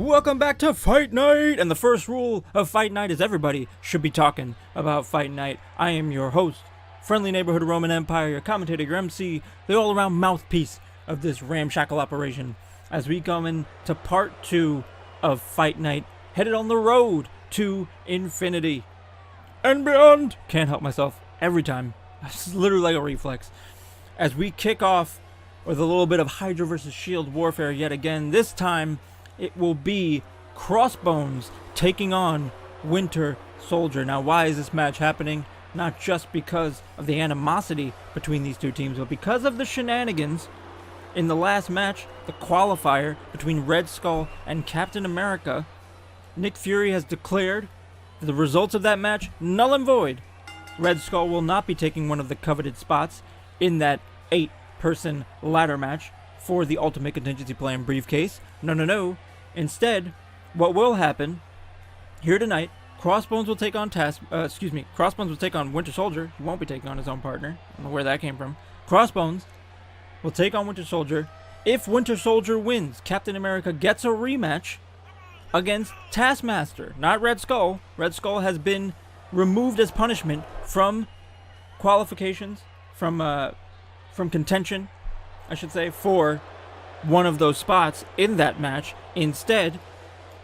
Welcome back to Fight Night! And the first rule of Fight Night is everybody should be talking about Fight Night. I am your host, friendly neighborhood Roman Empire, your commentator, your MC, the all-around mouthpiece of this ramshackle operation. As we come into part 2 of Fight Night, headed on the road to infinity and beyond. Can't help myself every time. It's literally like a reflex. As we kick off with a little bit of Hydra versus Shield warfare yet again, this time it will be Crossbones taking on Winter Soldier. Now, why is this match happening? Not just because of the animosity between these two teams, but because of the shenanigans in the last match, the qualifier between Red Skull and Captain America. Nick Fury has declared the results of that match null and void. Red Skull will not be taking one of the coveted spots in that 8-person ladder match for the Ultimate Contingency Plan briefcase. No. Instead, what will happen here tonight, Crossbones will take on Crossbones will take on Winter Soldier. He won't be taking on his own partner. I don't know where that came from. Crossbones will take on Winter Soldier. If Winter Soldier wins, Captain America gets a rematch against Taskmaster, not Red Skull. Red Skull has been removed as punishment from qualifications, from contention, I should say, for one of those spots in that match. Instead,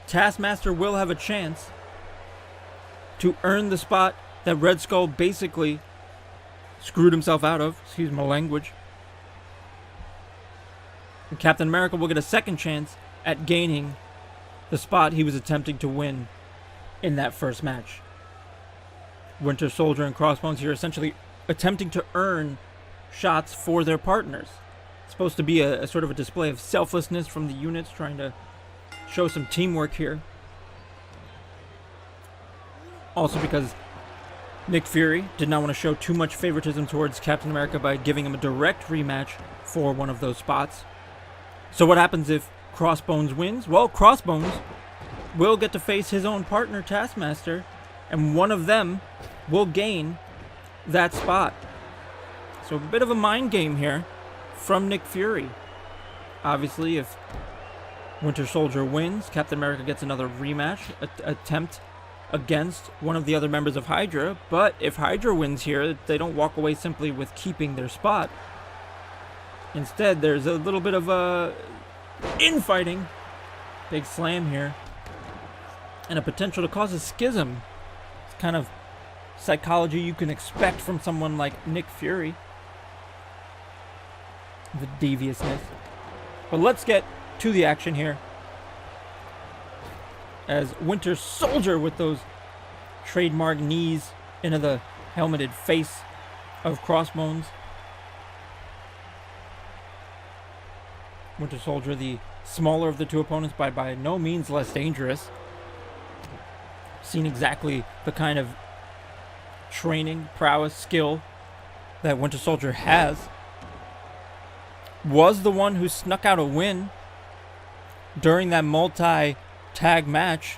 Taskmaster will have a chance to earn the spot that Red Skull basically screwed himself out of. Excuse my language. And Captain America will get a second chance at gaining the spot he was attempting to win in that first match. Winter Soldier and Crossbones here essentially attempting to earn shots for their partners. It's supposed to be a sort of a display of selflessness from the units, trying to show some teamwork here. Also because Nick Fury did not want to show too much favoritism towards Captain America by giving him a direct rematch for one of those spots. So what happens if Crossbones wins? Well, Crossbones will get to face his own partner, Taskmaster, and one of them will gain that spot. So a bit of a mind game here from Nick Fury. Obviously, if Winter Soldier wins, Captain America gets another rematch attempt against one of the other members of HYDRA. But if HYDRA wins here, they don't walk away simply with keeping their spot. Instead, there's a little bit of infighting. Big slam here. And a potential to cause a schism. It's kind of psychology you can expect from someone like Nick Fury. The deviousness. But let's get to the action here. As Winter Soldier, with those trademark knees into the helmeted face of Crossbones. Winter Soldier, the smaller of the two opponents, by no means less dangerous. Seen exactly the kind of training, prowess, skill that Winter Soldier has. Was the one who snuck out a win during that multi-tag match,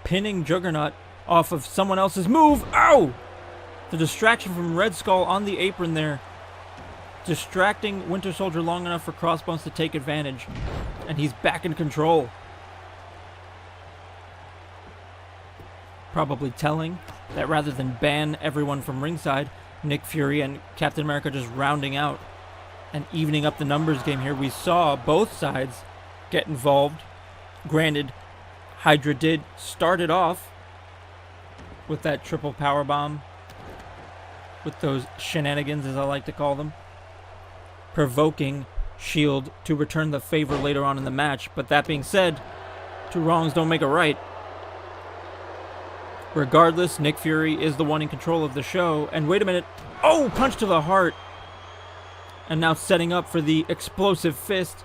pinning Juggernaut off of someone else's move. Ow! The distraction from Red Skull on the apron there, distracting Winter Soldier long enough for Crossbones to take advantage, and he's back in control. Probably telling that rather than ban everyone from ringside, Nick Fury and Captain America just rounding out and evening up the numbers game here. We saw both sides get involved. Granted, HYDRA did start it off with that triple powerbomb, with those shenanigans, as I like to call them, provoking Shield to return the favor later on in the match. But that being said, two wrongs don't make a right. Regardless, Nick Fury is the one in control of the show. And wait a minute. Oh, punch to the heart. And now setting up for the explosive fist.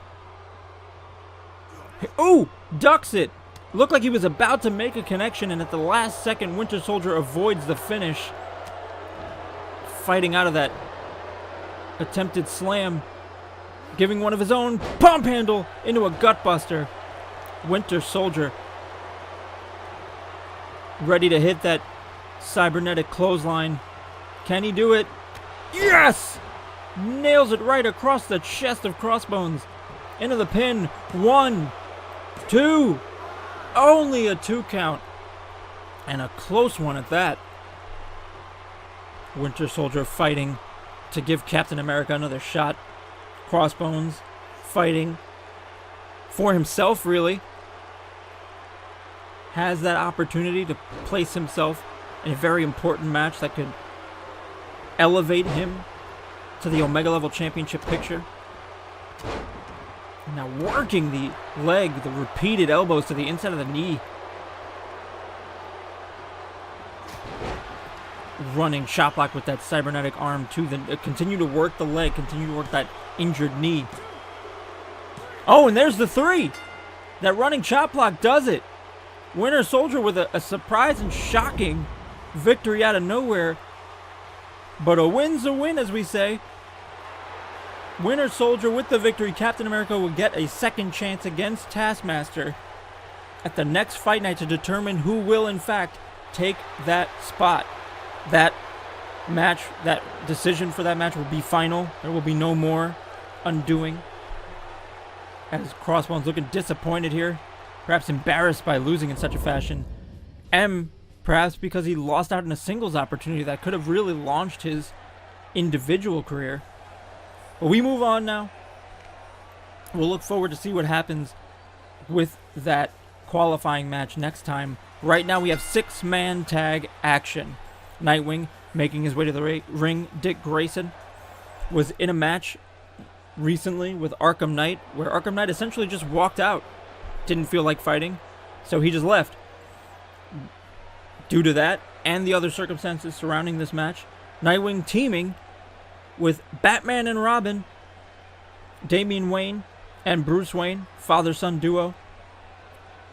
Oh, ducks it. Looked like he was about to make a connection, and at the last second, Winter Soldier avoids the finish. Fighting out of that attempted slam. Giving one of his own pump handle into a gutbuster. Winter Soldier ready to hit that cybernetic clothesline. Can he do it? Yes! Nails it right across the chest of Crossbones. Into the pin. 1, 2, Only a 2 count. And a close one at that. Winter Soldier fighting to give Captain America another shot. Crossbones fighting for himself, really. Has that opportunity to place himself in a very important match that could elevate him to the Omega level championship picture. Now working the leg, the repeated elbows to the inside of the knee. Running shot block with that cybernetic arm to the continue to work the leg, continue to work that injured knee. Oh, and there's the 3. That running chop block does it. Winter Soldier with a surprise and shocking victory out of nowhere. But a win's a win, as we say. Winter Soldier with the victory. Captain America will get a second chance against Taskmaster at the next Fight Night to determine who will, in fact, take that spot. That match, that decision for that match will be final. There will be no more undoing. As Crossbones looking disappointed here. Perhaps embarrassed by losing in such a fashion. Perhaps because he lost out in a singles opportunity that could have really launched his individual career. But we move on now. We'll look forward to see what happens with that qualifying match next time. Right now we have 6-man tag action. Nightwing making his way to the ring. Dick Grayson was in a match recently with Arkham Knight, where Arkham Knight essentially just walked out. Didn't feel like fighting, so he just left. Due to that and the other circumstances surrounding this match, Nightwing teaming with Batman and Robin, Damian Wayne and Bruce Wayne, father-son duo.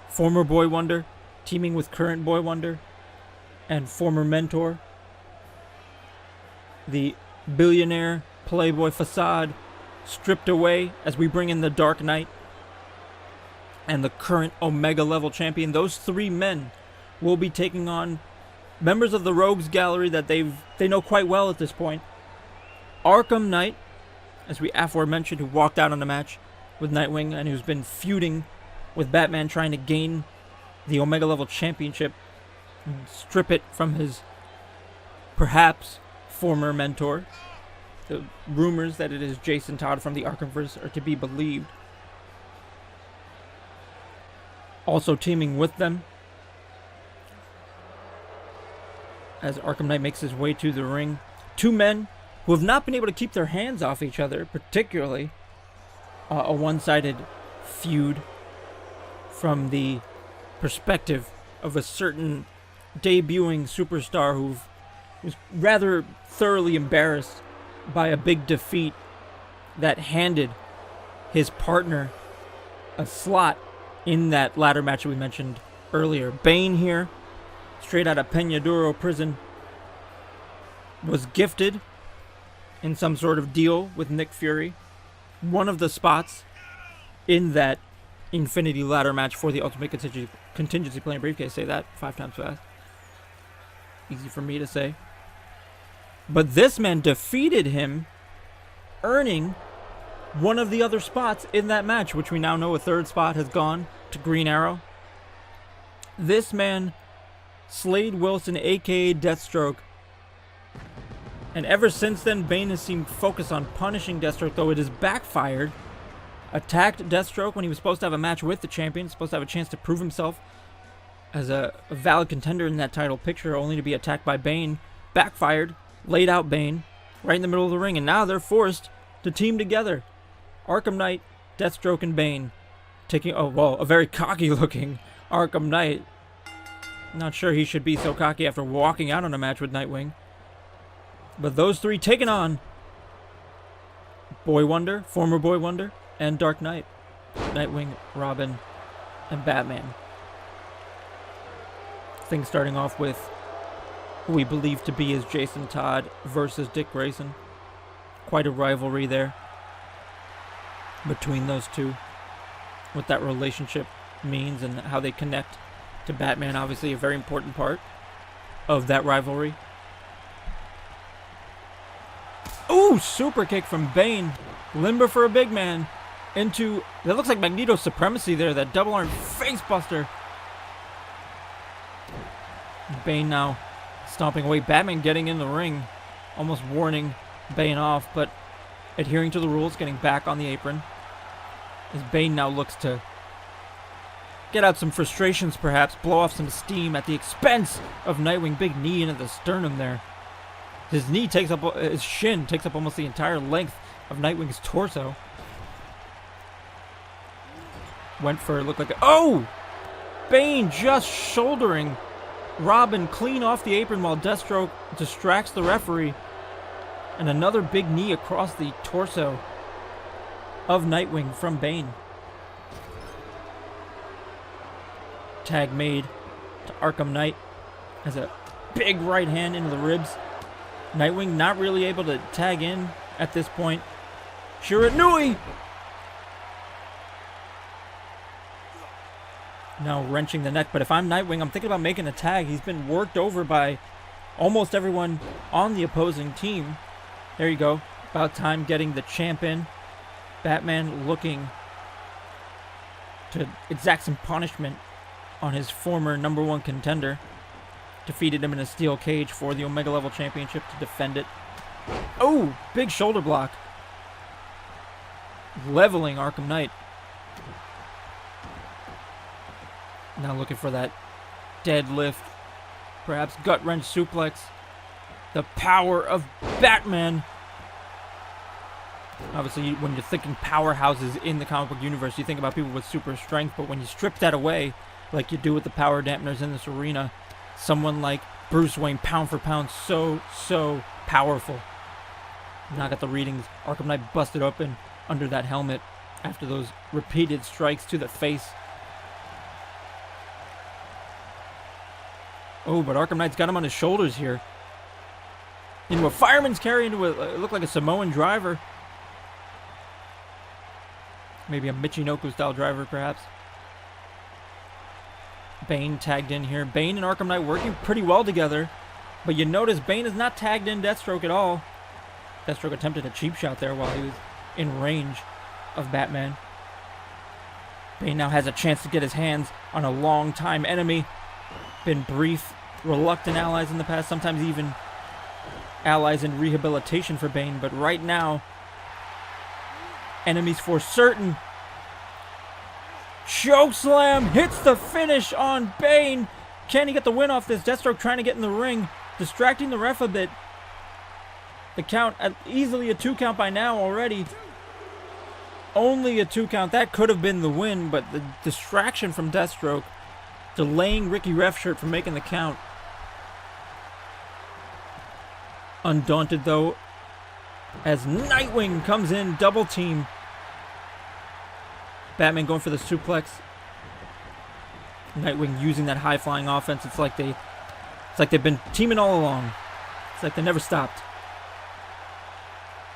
Former Boy Wonder teaming with current Boy Wonder and former mentor. The billionaire playboy facade stripped away as we bring in the Dark Knight and the current Omega level champion. Those 3 men will be taking on members of the Rogues Gallery that they know quite well at this point. Arkham Knight, as we aforementioned, who walked out on the match with Nightwing and who's been feuding with Batman, trying to gain the Omega level championship and strip it from his perhaps former mentor. The rumors that it is Jason Todd from the Arkhamverse are to be believed. Also teaming with them as Arkham Knight makes his way to the ring. 2 men who have not been able to keep their hands off each other, particularly a one-sided feud from the perspective of a certain debuting superstar who was rather thoroughly embarrassed by a big defeat that handed his partner a slot in that ladder match that we mentioned earlier. Bane here, straight out of Peñaduro prison, was gifted in some sort of deal with Nick Fury one of the spots in that Infinity Ladder match for the Ultimate Contingency Plan briefcase. Say that 5 times fast. Easy for me to say. But this man defeated him, earning one of the other spots in that match, which we now know a 3rd spot has gone to Green Arrow. This man, Slade Wilson, aka Deathstroke. And ever since then, Bane has seemed focused on punishing Deathstroke, though it has backfired. Attacked Deathstroke when he was supposed to have a match with the champion, supposed to have a chance to prove himself as a valid contender in that title picture, only to be attacked by Bane. Backfired, laid out Bane right in the middle of the ring, and now they're forced to team together. Arkham Knight, Deathstroke, and Bane taking, a very cocky looking Arkham Knight. Not sure he should be so cocky after walking out on a match with Nightwing. But those 3 taking on Boy Wonder, former Boy Wonder, and Dark Knight. Nightwing, Robin, and Batman. Things starting off with who we believe to be is Jason Todd versus Dick Grayson. Quite a rivalry there between those two. What that relationship means and how they connect to Batman, obviously a very important part of that rivalry. Ooh, super kick from Bane. Limber for a big man. Into, that looks like Magneto's supremacy there. That double arm face buster Bane now stomping away. Batman getting in the ring, almost warning Bane off, but adhering to the rules, getting back on the apron. As Bane now looks to get out some frustrations, perhaps, blow off some steam at the expense of Nightwing. Big knee into the sternum there. His shin takes up almost the entire length of Nightwing's torso. Went for, looked like oh! Bane just shouldering Robin clean off the apron while Deathstroke distracts the referee. And another big knee across the torso of Nightwing from Bane. Tag made to Arkham Knight as a big right hand into the ribs. Nightwing not really able to tag in at this point. Shiranui! Now wrenching the neck, but if I'm Nightwing, I'm thinking about making a tag. He's been worked over by almost everyone on the opposing team. There you go. About time getting the champ in. Batman looking to exact some punishment on his former #1 contender. Defeated him in a steel cage for the Omega level championship to defend it. Oh, big shoulder block. Leveling Arkham Knight. Now looking for that deadlift, perhaps gut wrench suplex. The power of Batman. Obviously, when you're thinking powerhouses in the comic book universe, you think about people with super strength, but when you strip that away, like you do with the power dampeners in this arena, someone like Bruce Wayne, pound for pound, so powerful. Now got the readings. Arkham Knight busted open under that helmet after those repeated strikes to the face. Oh, but Arkham Knight's got him on his shoulders here. Into a fireman's carry, into a, it looked like a Samoan driver. Maybe a Michinoku style driver, perhaps. Bane tagged in here. Bane and Arkham Knight working pretty well together. But you notice Bane is not tagged in Deathstroke at all. Deathstroke attempted a cheap shot there while he was in range of Batman. Bane now has a chance to get his hands on a long-time enemy. Been brief, reluctant allies in the past, sometimes even allies in rehabilitation for Bane, but right now, enemies for certain. Chokeslam hits the finish on Bane. Can he get the win off this? Deathstroke trying to get in the ring, distracting the ref a bit. The count, easily a 2 count by now already. Only a 2 count. That could have been the win, but the distraction from Deathstroke delaying Ricky Refshirt from making the count. Undaunted, though, as Nightwing comes in, double team. Batman going for the suplex. Nightwing using that high-flying offense. It's like they've been teaming all along. It's like they never stopped.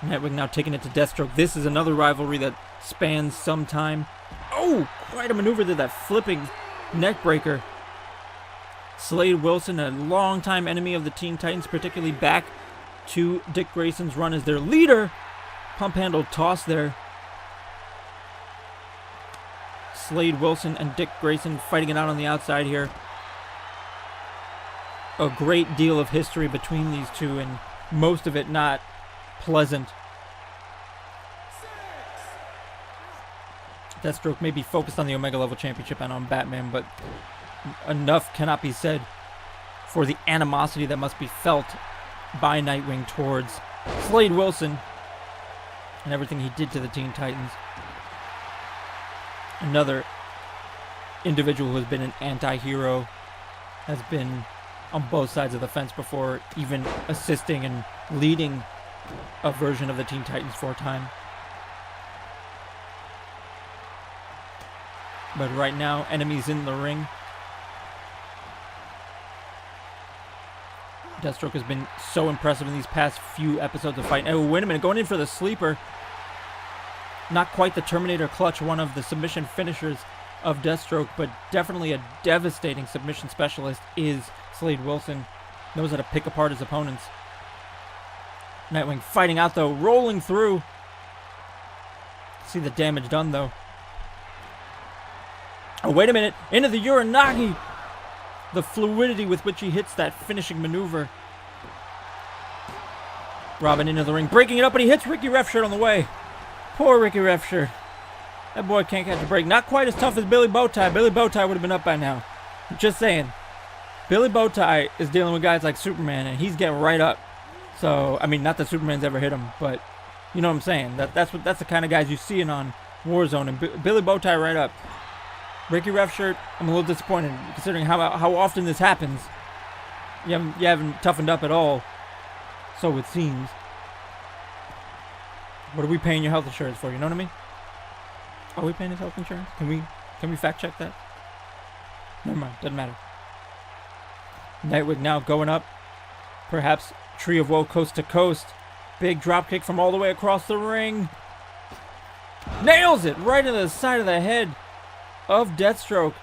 Nightwing now taking it to Deathstroke. This is another rivalry that spans some time. Oh, quite a maneuver there, that flipping neckbreaker. Slade Wilson, a longtime enemy of the Teen Titans, particularly back to Dick Grayson's run as their leader. Pump handle toss there. Slade Wilson and Dick Grayson fighting it out on the outside here. A great deal of history between these two, and most of it not pleasant. Deathstroke may be focused on the Omega level championship and on Batman, but enough cannot be said for the animosity that must be felt by Nightwing towards Slade Wilson and everything he did to the Teen Titans. Another individual who has been an anti-hero, has been on both sides of the fence before, even assisting and leading a version of the Teen Titans for a time. But right now, enemies in the ring. Deathstroke has been so impressive in these past few episodes of fight. Oh, wait a minute, going in for the sleeper. Not quite the Terminator clutch, one of the submission finishers of Deathstroke, but definitely a devastating submission specialist is Slade Wilson. Knows how to pick apart his opponents. Nightwing fighting out though, rolling through. See the damage done though. Oh, wait a minute, into the Uranagi. the fluidity with which he hits that finishing maneuver. Robin into the ring, breaking it up, but he hits Ricky Refshirt on the way. Poor Ricky Refshirt. That boy can't catch a break. Not quite as tough as Billy Bowtie. Billy Bowtie would have been up by now. Just saying. Billy Bowtie is dealing with guys like Superman, and he's getting right up. So, I mean, not that Superman's ever hit him, but you know what I'm saying. That's the kind of guys you see on Warzone, and Billy Bowtie right up. Ricky Refshirt, I'm a little disappointed considering how often this happens. You haven't toughened up at all, so it seems. What are we paying your health insurance for? You know what I mean? Are we paying his health insurance? Can we fact check that? Never mind, doesn't matter. Nightwing now going up. Perhaps Tree of Woe coast to coast. Big drop kick from all the way across the ring. Nails it right into the side of the head of Deathstroke.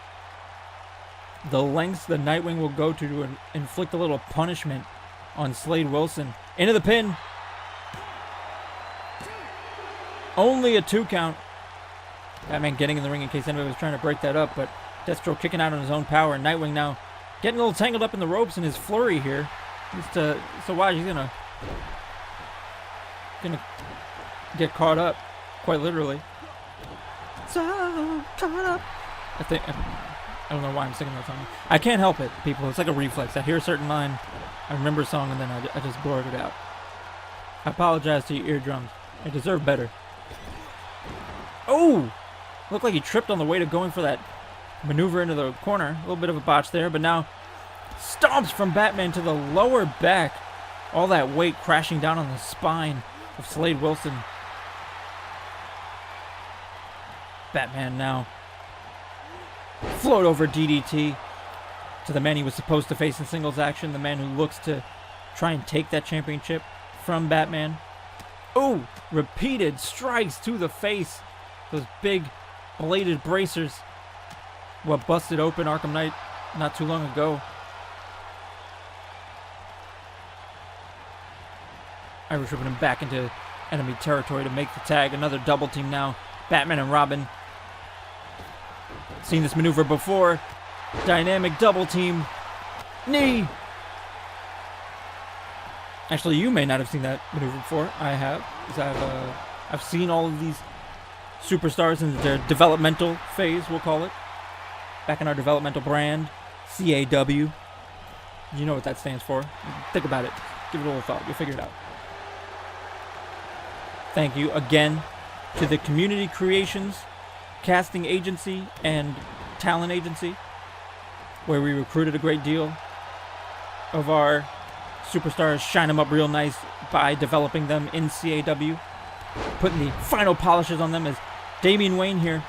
The lengths the Nightwing will go to inflict a little punishment on Slade Wilson. Into the pin. Only a 2 count. Batman getting in the ring in case anybody was trying to break that up, but Deathstroke kicking out on his own power, and Nightwing now getting a little tangled up in the ropes in his flurry here. So watch, he's gonna get caught up, quite literally. So caught up. I don't know why I'm singing that song. I can't help it, people. It's like a reflex. I hear a certain line, I remember a song, and then I just blurt it out. I apologize to your eardrums. I deserve better. Oh! Looked like he tripped on the way to going for that maneuver into the corner. A little bit of a botch there, but now stomps from Batman to the lower back. All that weight crashing down on the spine of Slade Wilson. Batman now float over DDT to the man he was supposed to face in singles action. The man who looks to try and take that championship from Batman. Oh! Repeated strikes to the face. Those big bladed bracers. What busted open Arkham Knight not too long ago. Irish whipping him back into enemy territory to make the tag. Another double team now. Batman and Robin. Seen this maneuver before. Dynamic double team. Knee. Actually, you may not have seen that maneuver before. I have. Because I've seen all of these superstars in their developmental phase, we'll call it. Back in our developmental brand, CAW. You know what that stands for. Think about it. Give it a little thought. You'll figure it out. Thank you again to the Community Creations casting agency and talent agency, where we recruited a great deal of our superstars, shine them up real nice by developing them in CAW, putting the final polishes on them as Damian Wayne here.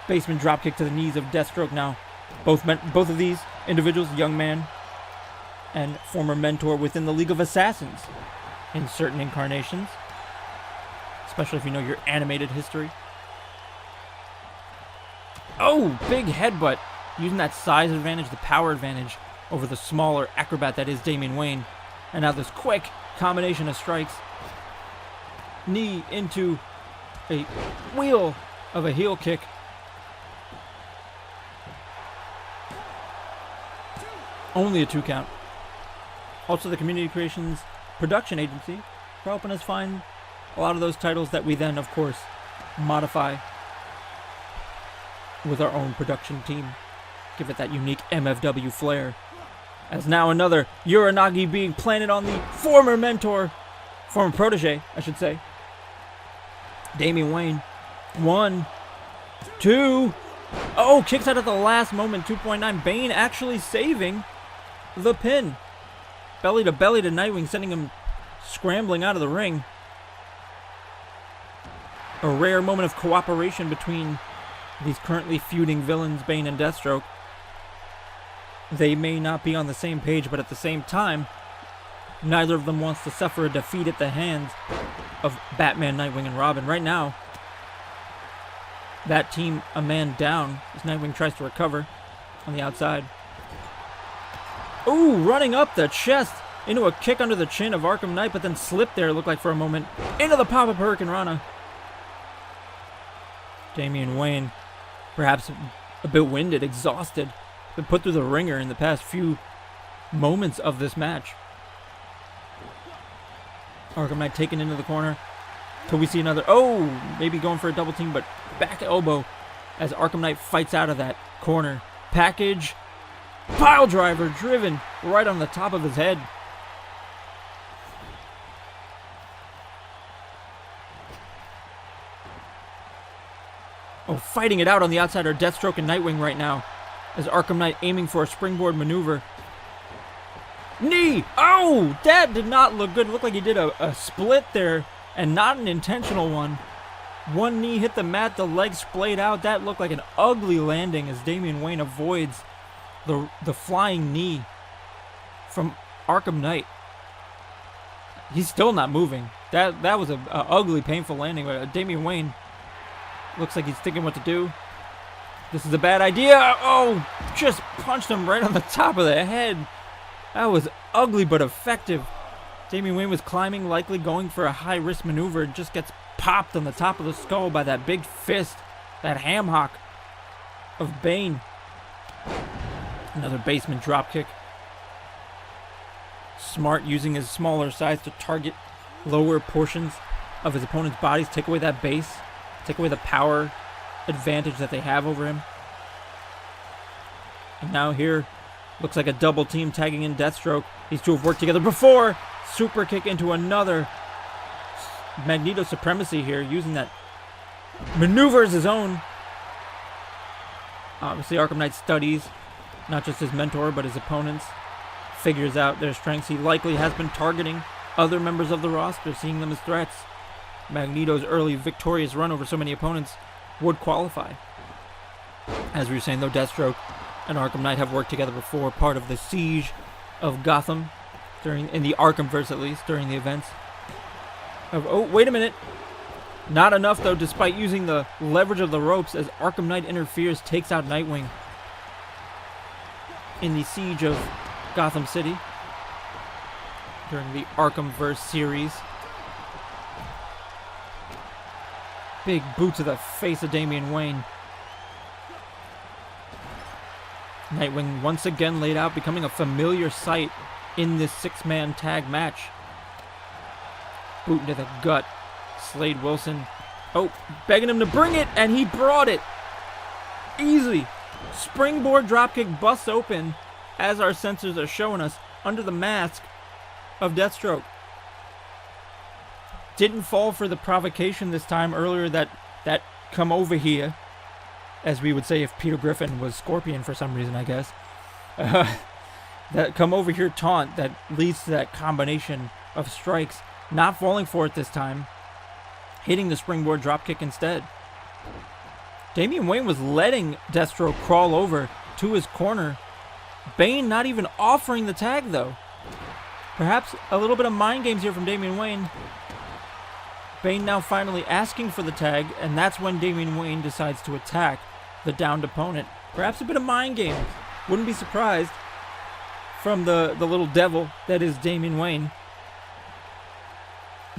Basement dropkick to the knees of Deathstroke now. Both of these individuals, young man and former mentor within the League of Assassins in certain incarnations, especially if you know your animated history. Oh, big headbutt, using that size advantage, the power advantage over the smaller acrobat that is Damian Wayne. And now this quick combination of strikes. Knee into a wheel of a heel kick. Only a 2 count. Also the Community Creations production agency for helping us find a lot of those titles that we then, of course, modify with our own production team. Give it that unique MFW flair. As now another Uranagi being planted on the former protege, I should say. Damian Wayne. 1, 2. Oh, kicks out at the last moment. 2.9. Bane actually saving the pin. Belly to Nightwing, sending him scrambling out of the ring. A rare moment of cooperation between these currently feuding villains, Bane and Deathstroke. They may not be on the same page, but at the same time, neither of them wants to suffer a defeat at the hands of Batman, Nightwing, and Robin. Right now, that team a man down as Nightwing tries to recover on the outside. Ooh, running up the chest into a kick under the chin of Arkham Knight, but then slipped there, it looked like for a moment, into the pop-up Hurricane Rana. Damian Wayne, perhaps a bit winded, exhausted, been put through the ringer in the past few moments of this match. Arkham Knight taken into the corner. Could we see another? Oh, maybe going for a double team, but back elbow as Arkham Knight fights out of that corner. Package. Pile driver driven right on the top of his head. Oh, fighting it out on the outside are Deathstroke and Nightwing right now. As Arkham Knight aiming for a springboard maneuver. Knee! Oh! That did not look good. It looked like he did a split there, and not an intentional one. One knee hit the mat, the leg splayed out. That looked like an ugly landing as Damian Wayne avoids the flying knee from Arkham Knight. He's still not moving. That was a ugly, painful landing. Damian Wayne looks like he's thinking what to do. This is a bad idea. Oh, just punched him right on the top of the head. That was ugly but effective. Damian Wayne was climbing, likely going for a high-risk maneuver, and just gets popped on the top of the skull by that big fist, that ham hock of Bane. Another basement dropkick. Smart using his smaller size to target lower portions of his opponent's bodies, take away that base, take away the power advantage that they have over him. And now here, looks like a double team tagging in Deathstroke. These two have worked together before. Super kick into another. Magneto supremacy here, using that maneuver as his own. Obviously, Arkham Knight studies not just his mentor, but his opponents. Figures out their strengths. He likely has been targeting other members of the roster, seeing them as threats. Magneto's early victorious run over so many opponents would qualify. As we were saying, though, Deathstroke and Arkham Knight have worked together before, part of the siege of Gotham, in the Arkhamverse at least, during the events. Oh, wait a minute. Not enough, though, despite using the leverage of the ropes, as Arkham Knight interferes, takes out Nightwing in the siege of Gotham City during the Arkhamverse series. Big boot to the face of Damian Wayne. Nightwing once again laid out, becoming a familiar sight in this six-man tag match. Boot into the gut. Slade Wilson, begging him to bring it, and he brought it. Easily. Springboard dropkick busts open, as our sensors are showing us, under the mask of Deathstroke. Didn't fall for the provocation this time earlier, that come over here, as we would say if Peter Griffin was Scorpion for some reason, I guess. That come over here taunt that leads to that combination of strikes. Not falling for it this time. Hitting the springboard dropkick instead. Damian Wayne was letting Deathstroke crawl over to his corner. Bane not even offering the tag, though. Perhaps a little bit of mind games here from Damian Wayne. Bane now finally asking for the tag, and that's when Damian Wayne decides to attack the downed opponent. Perhaps a bit of mind games. Wouldn't be surprised from the little devil that is Damian Wayne.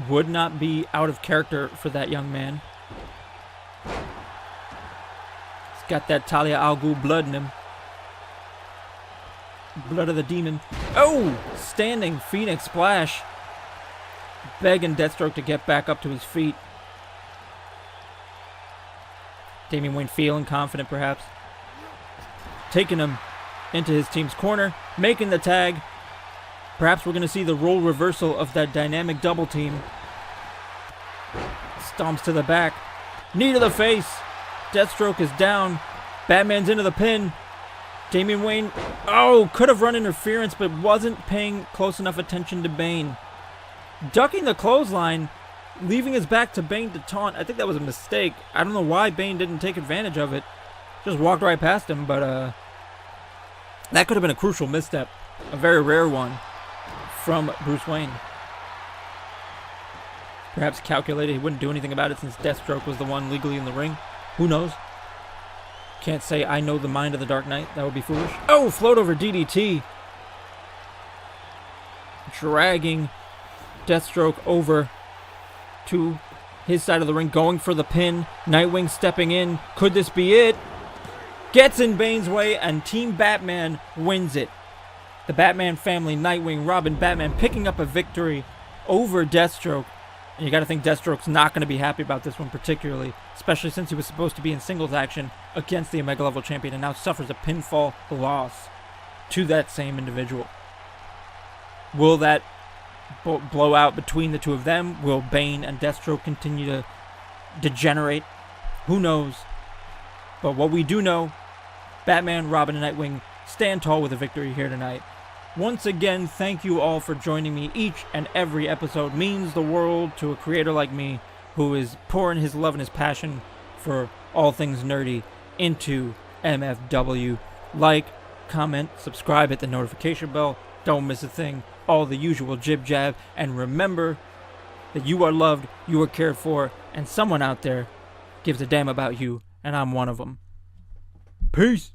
Would not be out of character for that young man. He's got that Talia al Ghul blood in him. Blood of the demon. Oh! Standing Phoenix Splash. Begging Deathstroke to get back up to his feet. Damian Wayne feeling confident, perhaps. Taking him into his team's corner. Making the tag. Perhaps we're going to see the role reversal of that dynamic double team. Stomps to the back. Knee to the face. Deathstroke is down. Batman's into the pin. Damian Wayne, could have run interference, but wasn't paying close enough attention to Bane. Ducking the clothesline, leaving his back to Bane to taunt. I think that was a mistake. I don't know why Bane didn't take advantage of it. Just walked right past him, but that could have been a crucial misstep. A very rare one from Bruce Wayne. Perhaps calculated he wouldn't do anything about it since Deathstroke was the one legally in the ring. Who knows? Can't say I know the mind of the Dark Knight. That would be foolish. Oh, float over DDT. Dragging Deathstroke over to his side of the ring, going for the pin. Nightwing stepping in. Could this be it? gets in Bane's way, and Team Batman wins it. The Batman family, Nightwing, Robin, Batman picking up a victory over Deathstroke. And you gotta think Deathstroke's not gonna be happy about this one particularly, especially since he was supposed to be in singles action against the Omega level champion and now suffers a pinfall loss to that same individual. Will that blow out between the two of them? Will Bane and Deathstroke continue to degenerate? Who knows? But what we do know, Batman, Robin, and Nightwing stand tall with a victory here tonight. Once again, thank you all for joining me. Each and every episode means the world to a creator like me who is pouring his love and his passion for all things nerdy into MFW. Like, comment, subscribe, hit the notification bell. Don't miss a thing. All the usual jib jab. And remember that you are loved, you are cared for, and someone out there gives a damn about you, and I'm one of them. Peace.